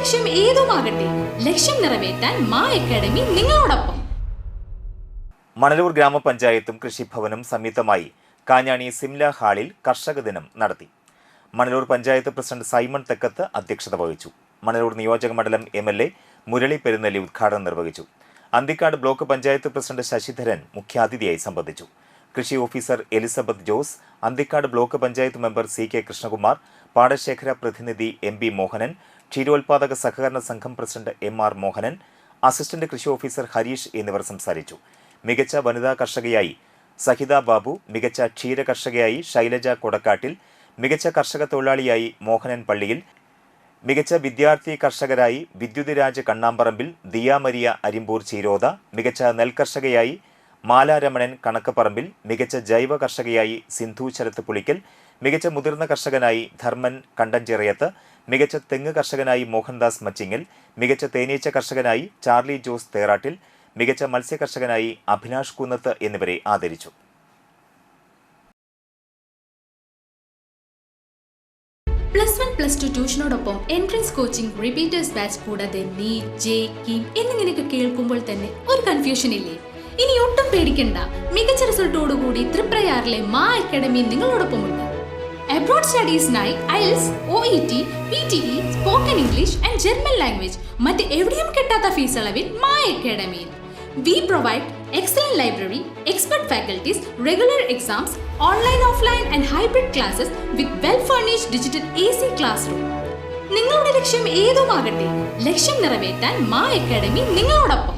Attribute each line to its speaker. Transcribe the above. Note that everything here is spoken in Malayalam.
Speaker 1: ലക്ഷ്യം ഏതുമാകട്ടെ, ലക്ഷ്യം നിറവേറ്റാൻ മാ അക്കാഡമി നിങ്ങളോടൊപ്പം.
Speaker 2: മണലൂർ ഗ്രാമപഞ്ചായത്തും കൃഷിഭവനും സംയുക്തമായി കാഞ്ഞാണി സിംല ഹാളിൽ കർഷക ദിനം നടത്തി. മണലൂർ പഞ്ചായത്ത് പ്രസിഡന്റ് സൈമൺ തെക്കത്ത് അധ്യക്ഷത വഹിച്ചു. മണലൂർ നിയോജക മണ്ഡലം MLA മുരളി പെരുന്നെല്ലി ഉദ്ഘാടനം നിർവഹിച്ചു. അന്തിക്കാട് ബ്ലോക്ക് പഞ്ചായത്ത് പ്രസിഡന്റ് ശശിധരൻ മുഖ്യാതിഥിയായി സംബന്ധിച്ചു. കൃഷി officer Elizabeth Jose, Anthikkad block panchayat member CK Krishnakumar, പാടശേഖര പ്രതിനിധി MB മോഹനൻ, ക്ഷീരോത്പാദക സഹകരണ സംഘം പ്രസിഡന്റ് MR മോഹനൻ, അസിസ്റ്റന്റ് കൃഷി ഓഫീസർ ഹരീഷ് എന്നിവർ സംസാരിച്ചു. മികച്ച വനിതാ കർഷകയായി സഹിത ബാബു, മികച്ച ക്ഷീര കർഷകയായി ശൈലജ കൊടക്കാട്ടിൽ, മികച്ച കർഷക തൊഴിലാളിയായി മോഹനൻ പള്ളിയിൽ, മികച്ച വിദ്യാർത്ഥി കർഷകരായി വിദ്യുതിരാജ് കണ്ണാമ്പറമ്പിൽ, ദിയ മരിയ അരിമ്പൂർ ചീരോത, മികച്ച നെൽകർഷകയായി മാലാരമണൻ കണക്കപ്പറമ്പിൽ, മികച്ച ജൈവ കർഷകയായി സിന്ധു ശരത്ത് പുളിക്കൽ, മികച്ച മുതിർന്ന കർഷകനായി ധർമ്മൻ കണ്ടഞ്ചിറയത്ത്, മികച്ച തെങ്ങ് കർഷകനായി മോഹൻദാസ് മച്ചിങ്ങൽ, മികച്ച തേനീച്ച കർഷകനായി ചാർലി ജോസ് തേറാട്ടിൽ, മികച്ച മത്സ്യ കർഷകനായി അഭിലാഷ് കുന്നത്ത് എന്നിവരെ ആദരിച്ചു.
Speaker 1: +1, +2 ട്യൂഷനോടൊപ്പം എൻട്രൻസ് കോച്ചിംഗ്, റിപ്പീറ്റേഴ്സ് ബാച്ച് കൂടാതെ നീറ്റ്, JEE എന്നിങ്ങനെയൊക്കെ കേൾക്കുമ്പോൾ തന്നെ ഒരു കൺഫ്യൂഷൻ ഇല്ലേ? ഇനി ഒട്ടും പേടിക്കണ്ട. മികച്ച റിസൾട്ടോടുകൂടി തൃപ്രയാറിലെ മാ അക്കാഡമി നിങ്ങളോടൊപ്പമുണ്ട്. അബ്രോഡ് സ്റ്റഡീസിനായി IELTS, OET, PTE, spoken English and German language മറ്റ് എവിടെയും കിട്ടാത്ത ഫീസ് അളവിൽ മാ അക്കാഡമിയിൽ. We provide excellent library, expert faculties, regular exams, online, offline and hybrid classes with well-furnished digital AC classroom. നിങ്ങളുടെ ലക്ഷ്യം ഏതുമാകട്ടെ, ലക്ഷ്യം നിറവേറ്റാൻ മാ അക്കാഡമി നിങ്ങളോടൊപ്പം.